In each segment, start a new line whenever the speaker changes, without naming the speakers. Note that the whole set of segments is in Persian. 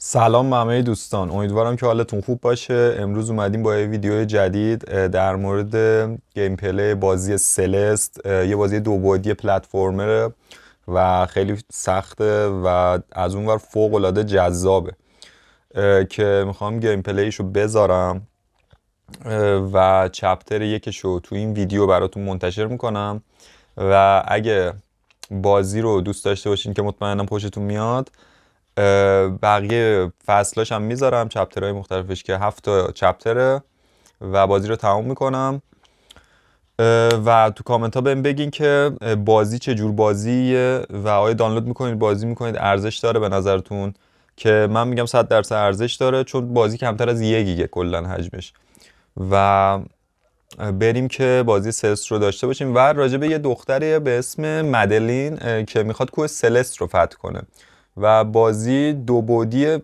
سلام به همه دوستان، امیدوارم که حالتون خوب باشه. امروز اومدیم با یه ویدیو جدید در مورد گیم پلی بازی سلست. یه بازی دو بعدی پلتفرمره و خیلی سخته و از اون ور فوق العاده جذابه که میخوام گیم پلیشو بذارم و چپتر یکشو تو این ویدیو براتون منتشر میکنم و اگه بازی رو دوست داشته باشین که مطمئنم خوشتون میاد، بقیه فصلاش هم میذارم، چپترهای مختلفش که 7 تا چپتره و بازی رو تموم میکنم. و تو کامنت ها بهم بگین که بازی چه جور بازیه و آیا دانلود میکنید بازی میکنید ارزش داره به نظرتون، که من میگم 100% ارزش داره چون بازی کمتر از 1 گیگه کلا حجمش. و بریم که بازی سلست رو داشته باشیم و راجع به یه دختری به اسم مدلین که میخواد کوه سلست رو فتح کنه و بازی دو بعدیه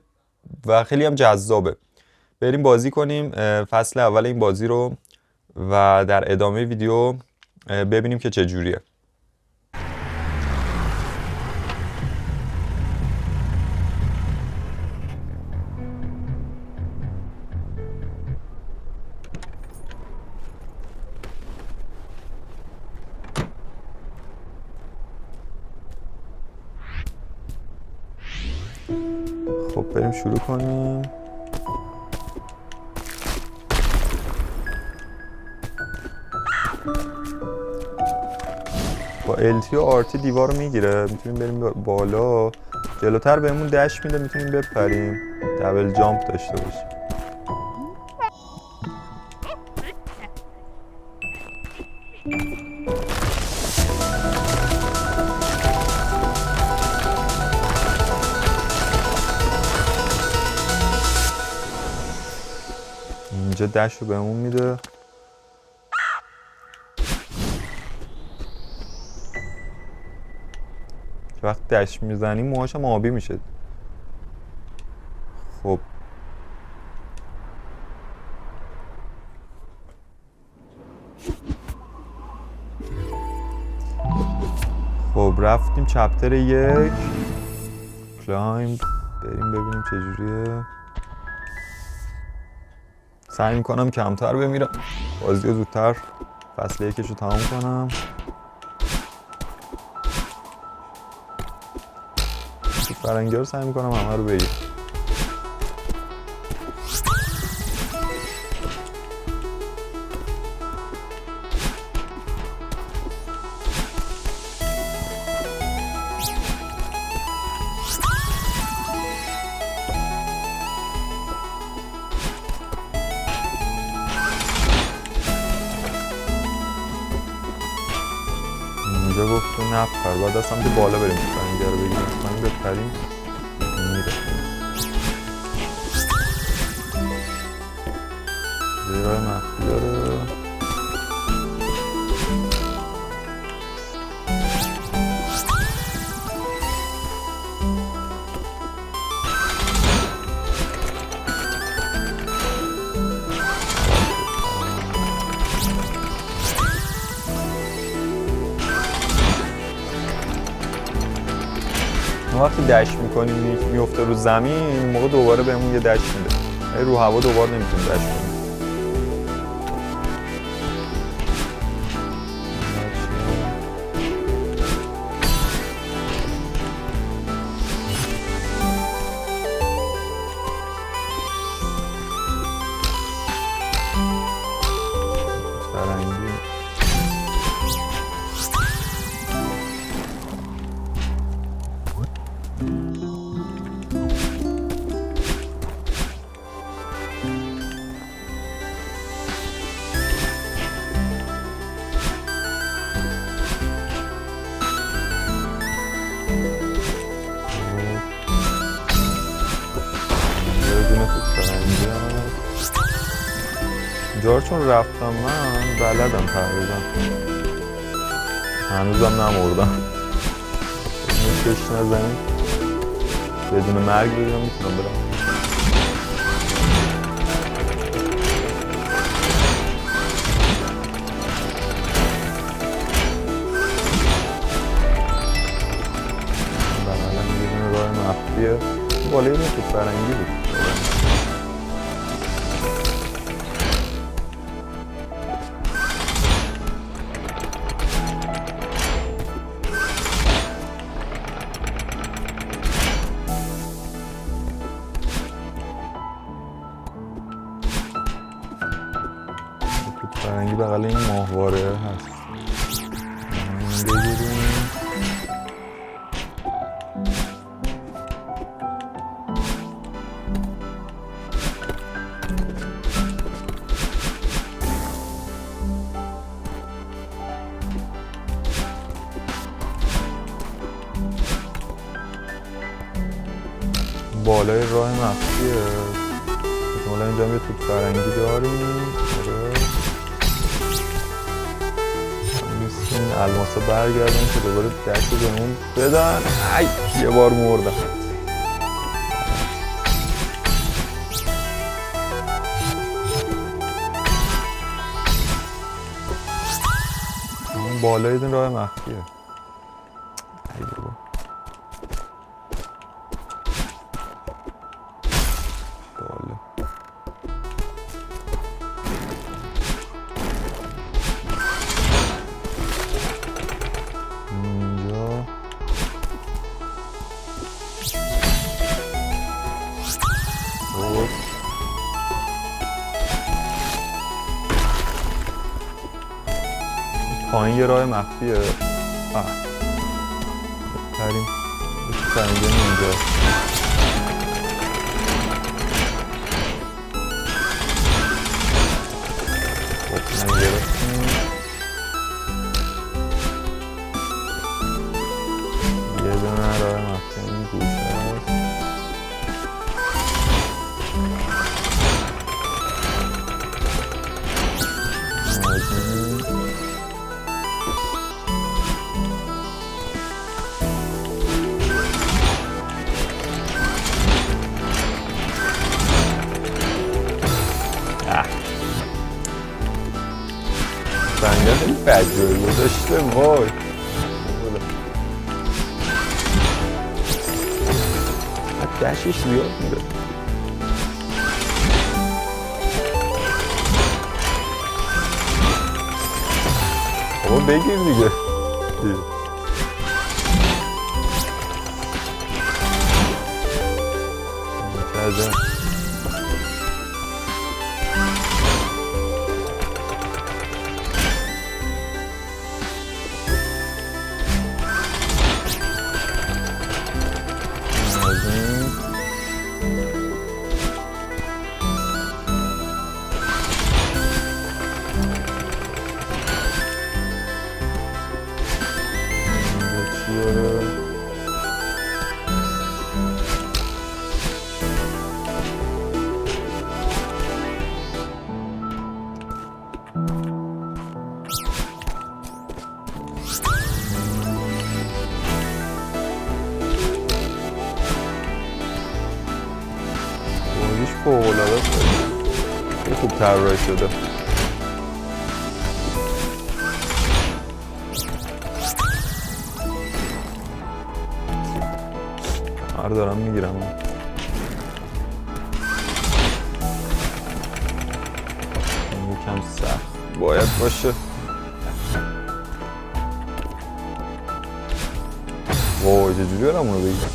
و خیلی هم جذابه. بریم بازی کنیم فصل اول این بازی رو و در ادامه ویدیو ببینیم که چه جوریه. خب بریم شروع کنیم. با LT و RT دیوار رو میگیره، میتونیم بریم بالا، جلوتر بهمون دش میده، میتونیم بپریم، دبل جامپ داشته باشیم. اینجا دش رو بهمون میده. وقتی دش میزنیم موهاش هم آبی میشه. خب رفتیم چپتر 1 کلایم. بریم ببینیم چجوریه. سعی میکنم کمتر بمیرم، بازی رو زودتر فصل 1 رو تمام کنم. فرنگی رو سعی میکنم همه رو بگیرم. اینجا گفت تو نپر، باید از سمت بالا بریم فرنگی رو بگیریم، کنیم بپریم میره. زیرای مخفی داره. وقتی دش میکنیم میفته رو زمین، این موقع دوباره بهمون یه دش میده. رو هوا دوباره نمیتونیم دش کنیم. اینجا چون رفتم من بلدم تقریبا، هنوزم نمردم. کش نزنیم بدون مرگ بگیرم میتونم برم. بلدم یه دونه راه مخفیه. بالای این توپ فرنگی بود. توپ فرنگی بغل این ماهواره هست. بگیریم. بالای راه مخفیه. احتمالا اینجا هم یه توپ فرنگی داریم. این الماسا برگردن که دوباره دست بهمون بدن. ای یه بار مردم. بالای این راه مخفیه. ای بابا. پایین یه راه مخفیه. بریم فرنگی اینجا. خب من گرفتیم. یه دونه راه مخفی این گوشه هست. فرنگی خیلی بد جایی گذاشته. وای دشش زیاد میره. بابا بگیر دیگه. چه فوق‌العاده است. خیلی خوب طراحی شده. آره دارم میگیرم. یکم سخت باید باشه. وای چجوری برم اونو بگیرم.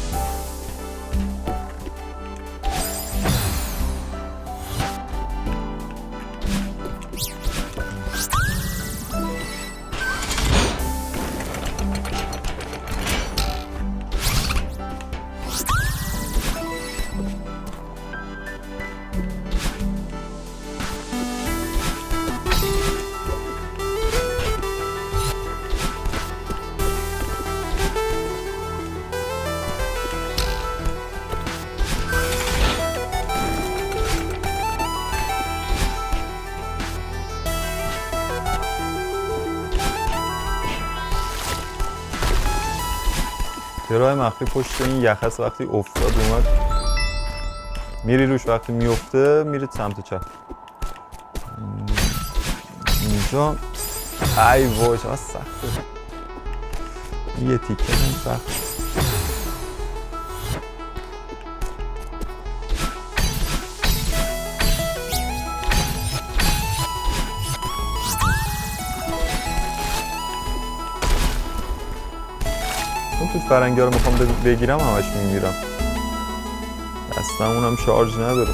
یه راه مخفی پشت این یخ هست. وقتی افتاد اومد میری روش، وقتی میفته میرید سمت چپ. اینجا ای وای چقدر سخته. یه تیکه هم سخت. توت فرنگی رو میخوام بگیرم همش میمیرم. دستم اونم شارژ نداره.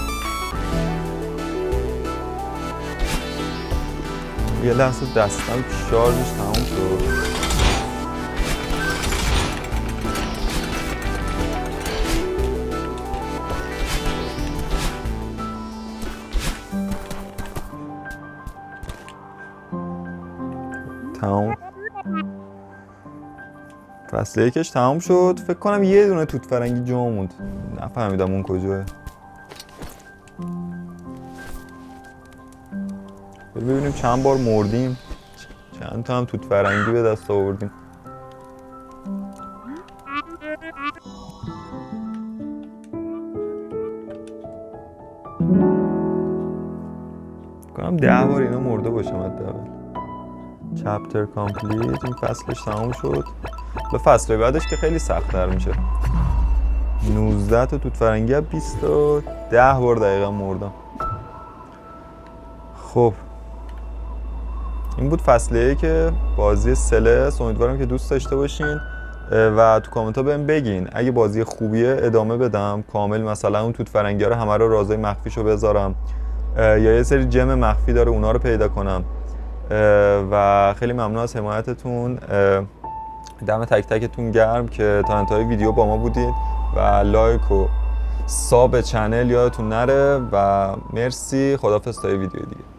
یه لحظه دستم شارژش تموم شد. تمام. فصل یکش تمام شد. فکر کنم یه دونه توت فرنگی جا موند. نفهمیدم اون کجاه. ببینیم چند بار مردیم، چند تا هم توت فرنگی به دست آوردیم. کنم 10 بار اینا مرده باشم حداقل. چپتر کامپلیت. این فصلش تمام شد. به فصل بعدش که خیلی سخت‌تر میشه. 19 تا توت فرنگی 20 تا 10 بار دقیقا مردم. خب این بود فصل که بازی سلس. امیدوارم که دوست داشته باشین و تو کامنت ها بهم بگین اگه بازی خوبیه ادامه بدم کامل، مثلا اون توت فرنگی ها رو همه رو رازای مخفیشو بذارم یا یه سری جم مخفی داره اونا رو پیدا کنم. و خیلی ممنون از حمایتتون. دم تک تکتون گرم که تا انتهای ویدیو با ما بودید و لایک و ساب چنل یادتون نره و مرسی. خداحافظ تا ویدیو دیگه.